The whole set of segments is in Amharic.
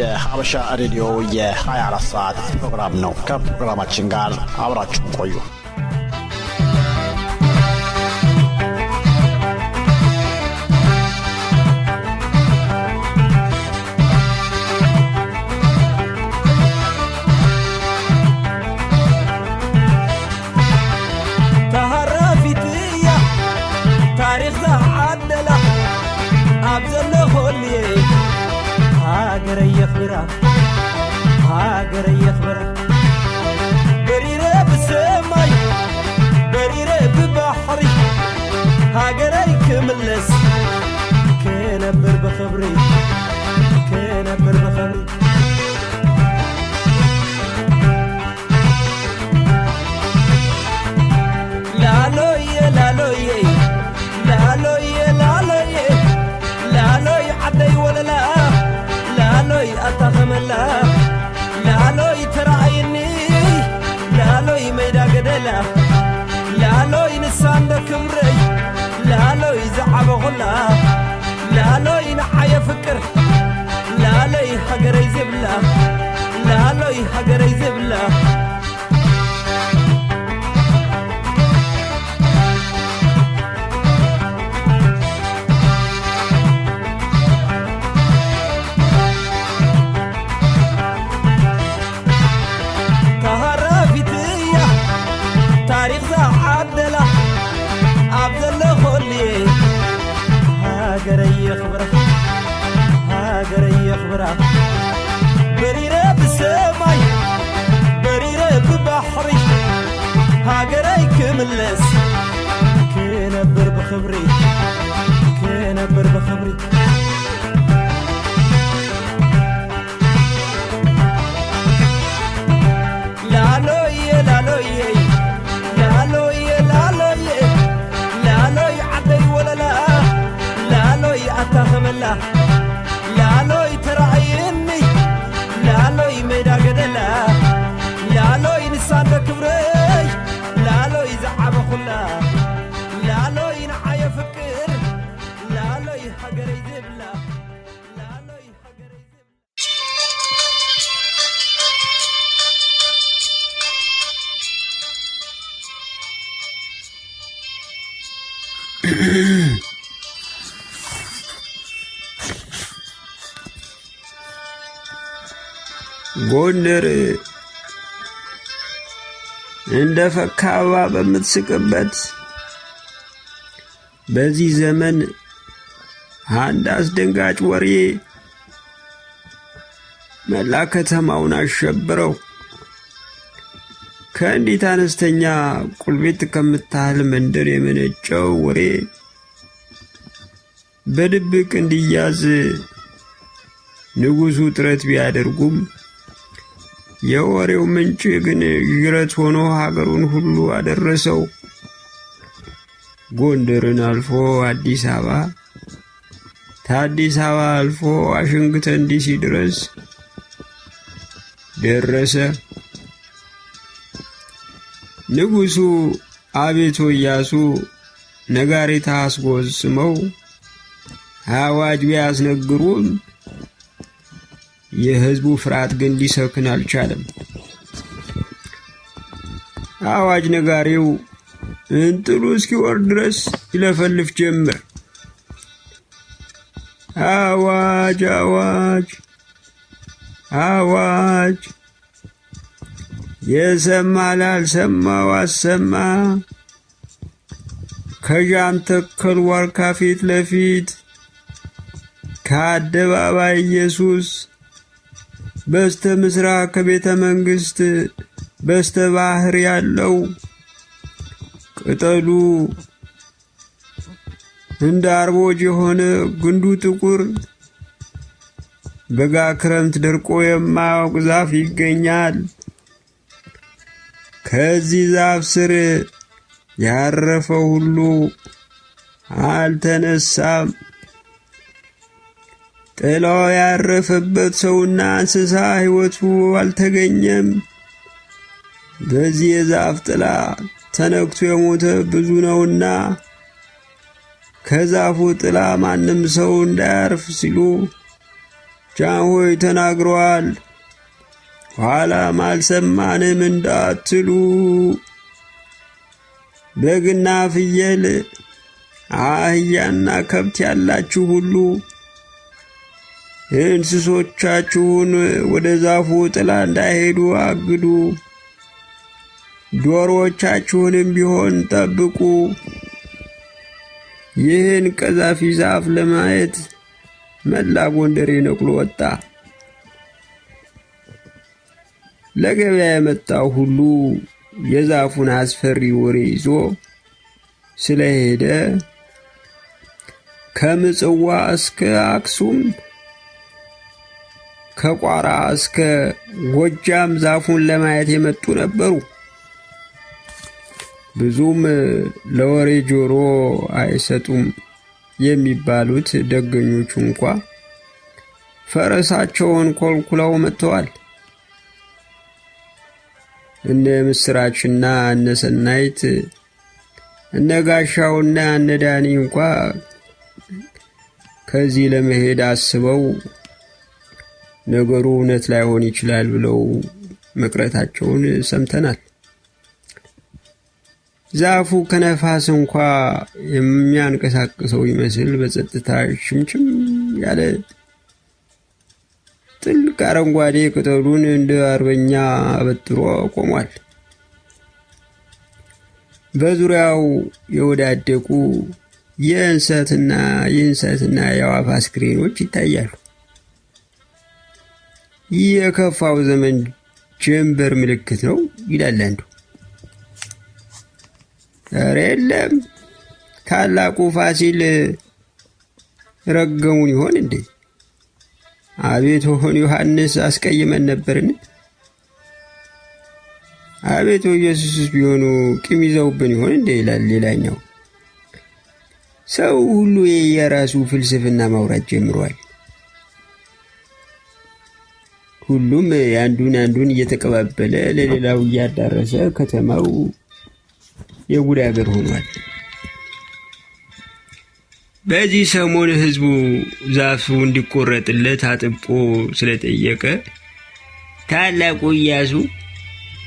የሀበሻ ሬዲዮ የ24 ሰዓት ፕሮግራም ነው። ከፕሮግራማችን ጋር አብራችሁ ቆዩ። هاجر يخبر بريرة بسماي بريرة ببحري هاجر يكملس كان أبر بخبري كان أبر بخبري لا لوي لا لوي لا لوي لا لوي لا لوي عدي ولا لا لالوي أتخملا لالوي ترعيني لالوي ميدا قدلا لالوي نسان دكمري لالوي زعب غلا لالوي نحيا فكر لالوي حقري زبلا لالوي حقري زبلا بريرة بسماي بريرة ببحري هاجري كملس كان أبر بخبري كان أبر بخبري لا لوي لا لوي لا لوي لا لوي لا لوي عدي ولا لا لا لوي أتخملا لالوي ترعيني لالوي ميدا قدلا لالوي نسان كبري لالوي زعب خلا لالوي نحيا فكر لالوي حقري زبلا لالوي حقري زبلا ጎንደር እንደ ፈካዋ በምትስቅበት በዚህ ዘመን አንድ አስደንጋጭ ወሬ መላ ከተማውን አሸብረው ከእንዲት አነስተኛ ቁልቤት ከምታህል መንደር የመነጨው ወሬ በድብቅ እንዲያዝ ንጉሡ ጥረት ቢያደርጉም የወሬው ምንጭ ግን ጅረት ሆኖ ሀገሩን ሁሉ አደረሰው። ጎንደርን አልፎ አዲስ አበባ ታዲስ አበባ አልፎ ዋሽንግተን ዲሲ ድረስ ደረሰ። ንጉሡ አቤቶ ኢያሱ ነጋሪት አስጎዝመው አዋጅ ቢያስነግሩም የሕዝቡ ፍርሃት ግን ሊሰክን አልቻለም። አዋጅ ነጋሪው እንጥሉ እስኪወርድ ድረስ ይለፈልፍ ጀመር። አዋጅ አዋጅ አዋጅ የሰማ ላልሰማው አሰማ ከጃን ተከል ዋርካ ፊት ለፊት ከአደባባይ ኢየሱስ በስተ ምስራቅ ከቤተ መንግስት በስተ ባህር ያለው ቅጠሉ እንደ አርቦጅ የሆነ ግንዱ ጥቁር በጋ ክረምት ደርቆ የማያውቅ ዛፍ ይገኛል። ከዚህ ዛፍ ስር ያረፈው ሁሉ አልተነሳም። ጥላው ያረፈበት ሰውና እንስሳ ሕይወቱ አልተገኘም። በዚህ የዛፍ ጥላ ተነክቶ የሞተ ብዙ ነውና ከዛፉ ጥላ ማንም ሰው እንዳያርፍ ሲሉ ጃንሆይ ተናግረዋል። ኋላም አልሰማንም እንዳትሉ በግና ፍየል አህያና ከብት ያላችሁ ሁሉ እንስሶቻችሁን ወደ ዛፉ ጥላ እንዳይሄዱ አግዱ፣ ዶሮዎቻችሁንም ቢሆን ጠብቁ። ይህን ቀዛፊ ዛፍ ለማየት መላ ጎንደር ነቅሎ ወጣ። ለገበያ የመጣው ሁሉ የዛፉን አስፈሪ ወሬ ይዞ ስለሄደ ከምጽዋ እስከ አክሱም ከቋራ እስከ ጎጃም ዛፉን ለማየት የመጡ ነበሩ። ብዙም ለወሬ ጆሮ አይሰጡም የሚባሉት ደገኞቹ እንኳ ፈረሳቸውን ኮልኩለው መጥተዋል። እነ ምስራችና እነ ሰናይት እነ ጋሻውና እነ ዳኒ እንኳ ከዚህ ለመሄድ አስበው ነገሩ እውነት ላይሆን ይችላል ብለው መቅረታቸውን ሰምተናል። ዛፉ ከነፋስ እንኳ የሚያንቀሳቅሰው ይመስል በጸጥታ ሽምችም ያለ ጥልቅ አረንጓዴ ቅጠሉን እንደ አርበኛ አበጥሮ ቆሟል። በዙሪያው የወዳደቁ የእንሰትና የአዕዋፍ አስክሬኖች ይታያሉ። ይህ የከፋው ዘመን ጀንበር ምልክት ነው ይላል አንዱ። ኧረ የለም፣ ታላቁ ፋሲል ረገሙን ይሆን እንዴ? አቤት ሆን ዮሐንስ አስቀይመን ነበርን? አቤት ኢየሱስ ቢሆኑ ቂም ይዘውብን ይሆን እንዴ? ይላል ሌላኛው። ሰው ሁሉ የራሱ ፍልስፍና ማውራት ጀምሯል። ሁሉም አንዱን እየተቀባበለ ለሌላው እያዳረሰ ከተማው የጉድ አገር ሆኗል። በዚህ ሰሞን ህዝቡ ዛፉ እንዲቆረጥለት አጥብቆ ስለጠየቀ ታላቁ ኢያሱ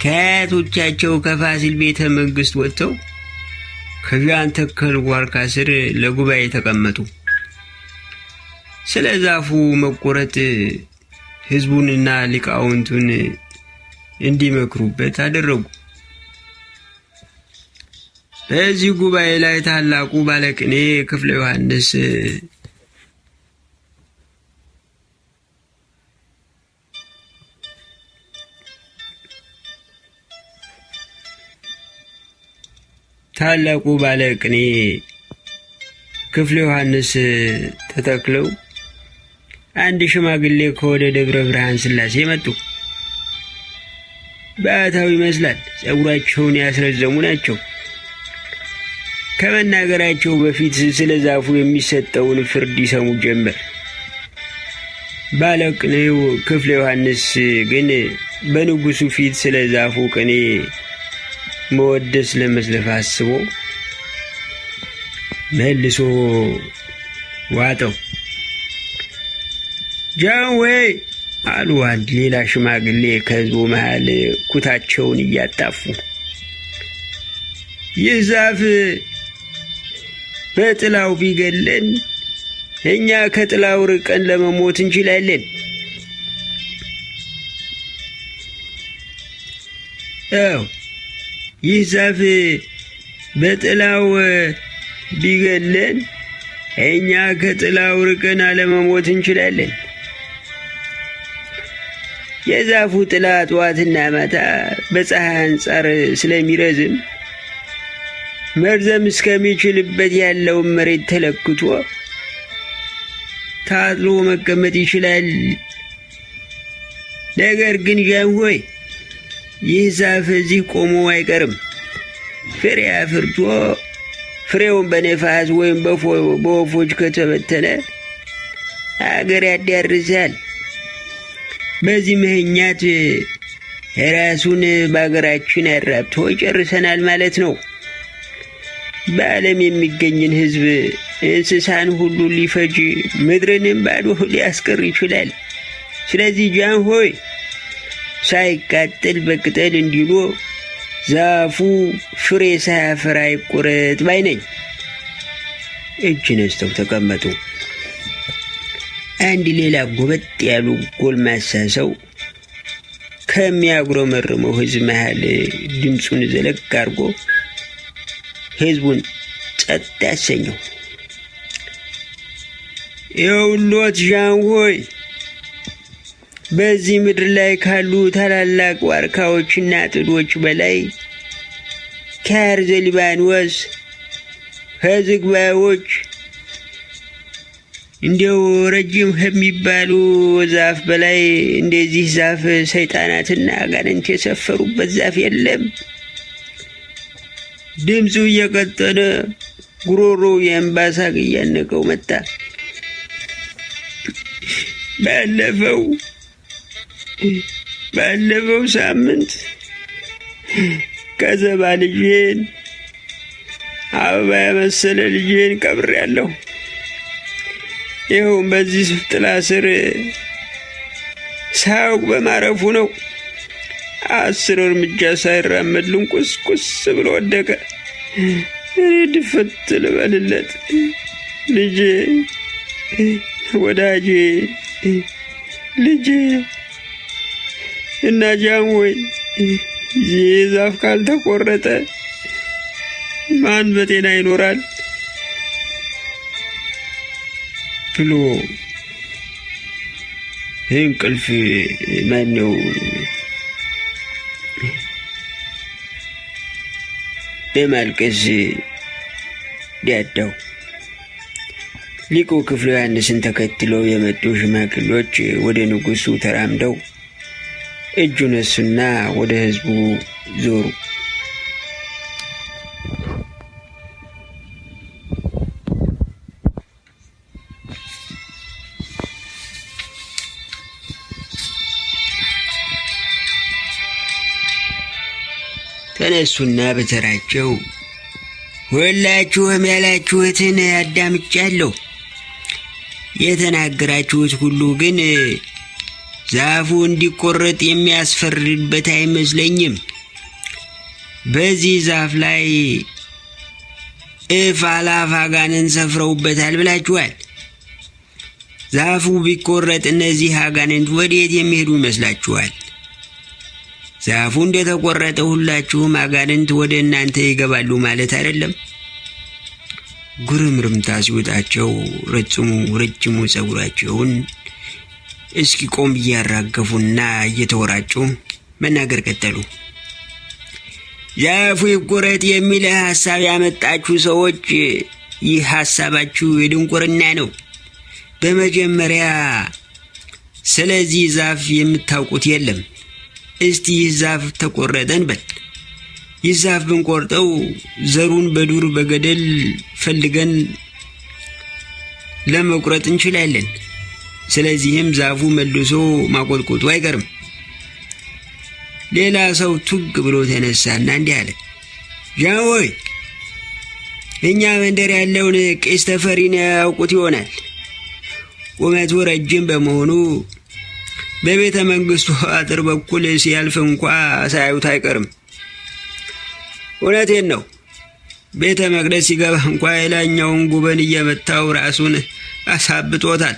ከአያቶቻቸው ከፋሲል ቤተ መንግስት ወጥተው ከዣን ተከል ዋርካ ስር ለጉባኤ ተቀመጡ። ስለ ዛፉ መቆረጥ ህዝቡንና ሊቃውንቱን እንዲመክሩበት አደረጉ። በዚህ ጉባኤ ላይ ታላቁ ባለቅኔ ክፍለ ዮሐንስ ተተክለው አንድ ሽማግሌ ከወደ ደብረ ብርሃን ስላሴ መጡ። ባታው ይመስላል፣ ጸጉራቸውን ያስረዘሙ ናቸው። ከመናገራቸው በፊት ስለ ዛፉ የሚሰጠውን ፍርድ ይሰሙ ጀመር። ባለቅኔው ክፍለ ዮሐንስ ግን በንጉሱ ፊት ስለ ዛፉ ቅኔ መወደስ ለመስለፍ አስቦ መልሶ ዋጠው። ጃንሆይ አሉ አንድ ሌላ ሽማግሌ ከህዝቡ መሃል ኩታቸውን እያጣፉ፣ ይህ ዛፍ በጥላው ቢገለን እኛ ከጥላው ርቀን ለመሞት እንችላለን። ይህ ዛፍ በጥላው ቢገለን እኛ ከጥላው ርቀን አለመሞት እንችላለን። የዛፉ ጥላ ጠዋትና ማታ በፀሐይ አንጻር ስለሚረዝም መርዘም እስከሚችልበት ያለውን መሬት ተለክቶ ታጥሎ መቀመጥ ይችላል። ነገር ግን ጃንሆይ ይህ ዛፍ እዚህ ቆሞ አይቀርም። ፍሬ አፍርቶ ፍሬውን በነፋስ ወይም በወፎች ከተበተነ አገር ያዳርሳል። በዚህ ምክንያት ራሱን በአገራችን አራብቶ ይጨርሰናል ማለት ነው። በዓለም የሚገኝን ህዝብ እንስሳን ሁሉ ሊፈጅ ምድርንም ባዶ ሊያስቀር ይችላል። ስለዚህ ጃንሆይ ሳይቃጠል በቅጠል እንዲሎ ዛፉ ፍሬ ሳያፈራ ይቆረጥ ባይ ነኝ። እጅ ነስተው ተቀመጡ። አንድ ሌላ ጎበጥ ያሉ ጎልማሳ ሰው ከሚያጉረመርመው ህዝብ መሃል ድምፁን ዘለቅ አድርጎ ህዝቡን ጸጥ ያሰኘው። ይኸውልዎት ጃንሆይ፣ በዚህ ምድር ላይ ካሉ ታላላቅ ዋርካዎችና ጥዶች በላይ ከአርዘ ሊባኖስ ከዝግባዎች እንዲያው ረጅም ከሚባሉ ዛፍ በላይ እንደዚህ ዛፍ ሰይጣናትና አጋንንት የሰፈሩበት ዛፍ የለም። ድምፁ እየቀጠነ ጉሮሮ የእንባ ሳቅ እያነቀው መጣ። ባለፈው ሳምንት ከዘባ ልጄን አበባ የመሰለ ልጄን ቀብሬያለሁ። ይኸውም በዚህ ጥላ ስር ሳያውቅ በማረፉ ነው። 10 እርምጃ ሳይራመድ ልንቁስቁስ ብሎ ወደቀ። ድፍት ልበልለት ልጄ፣ ወዳጄ፣ ልጄ። እና ጃንሆይ ይህ ዛፍ ካልተቆረጠ ማን በጤና ይኖራል ብሎ እንቅልፍ ማነው በማልቀስ ዳዳው። ሊቁ ክፍለ ዮሐንስን ተከትለው የመጡ ሽማግሌዎች ወደ ንጉሡ ተራምደው እጁ ነሱና ወደ ህዝቡ ዞሩ። ተነሱና በተራቸው ሁላችሁም ያላችሁትን አዳምጫለሁ። የተናገራችሁት ሁሉ ግን ዛፉ እንዲቆረጥ የሚያስፈርድበት አይመስለኝም። በዚህ ዛፍ ላይ እልፍ አእላፍ አጋንንት ሰፍረውበታል ብላችኋል። ዛፉ ቢቆረጥ እነዚህ አጋንንት ወዴት የሚሄዱ ይመስላችኋል? ዛፉ እንደተቆረጠ ሁላችሁም አጋንንት ወደ እናንተ ይገባሉ ማለት አይደለም። ጉርምርምታ ሲወጣቸው ረጅሙ ጸጉራቸውን እስኪ ቆም እያራገፉና እየተወራጩ መናገር ቀጠሉ። ዛፉ ይቆረጥ የሚል ሐሳብ ያመጣችሁ ሰዎች፣ ይህ ሐሳባችሁ የድንቁርና ነው። በመጀመሪያ ስለዚህ ዛፍ የምታውቁት የለም። እስቲ ይህ ዛፍ ተቆረጠን በል። ይህ ዛፍ ብንቆርጠው ዘሩን በዱር በገደል ፈልገን ለመቁረጥ እንችላለን። ስለዚህም ዛፉ መልሶ ማቆጥቆጡ አይቀርም። ሌላ ሰው ቱግ ብሎ ተነሳና እንዲህ አለ። ጃንሆይ፣ እኛ መንደር ያለውን ቄስ ተፈሪን ያውቁት ይሆናል። ቁመቱ ረጅም በመሆኑ በቤተ መንግስቱ አጥር በኩል ሲያልፍ እንኳ ሳያዩት አይቀርም። እውነቴን ነው። ቤተ መቅደስ ሲገባ እንኳ የላኛውን ጉበን እየመታው ራሱን አሳብጦታል።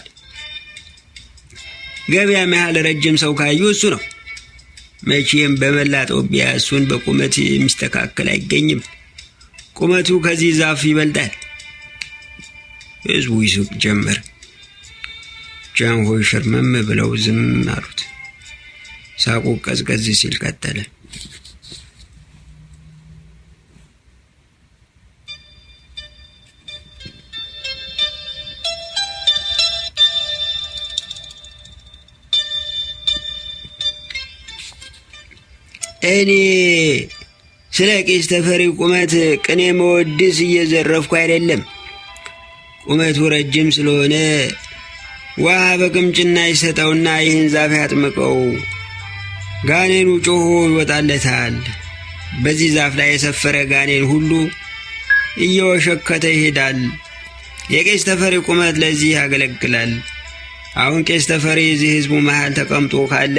ገበያ መሃል ረጅም ሰው ካዩ እሱ ነው። መቼም በመላ ጦቢያ እሱን በቁመት የሚስተካከል አይገኝም። ቁመቱ ከዚህ ዛፍ ይበልጣል። ህዝቡ ይስቅ ጀመር። ጃንሆይ ሽርመም ብለው ዝም አሉት። ሳቁ ቀዝቀዝ ሲል ቀጠለ። እኔ ስለ ቄስ ተፈሪ ቁመት ቅኔ መወድስ እየዘረፍኩ አይደለም። ቁመቱ ረጅም ስለሆነ ውሃ በቅምጭና ይሰጠውና ይህን ዛፍ ያጥምቀው፣ ጋኔኑ ጮሆ ይወጣለታል። በዚህ ዛፍ ላይ የሰፈረ ጋኔን ሁሉ እየወሸከተ ይሄዳል። የቄስ ተፈሪ ቁመት ለዚህ ያገለግላል። አሁን ቄስ ተፈሪ እዚህ ህዝቡ መሃል ተቀምጦ ካለ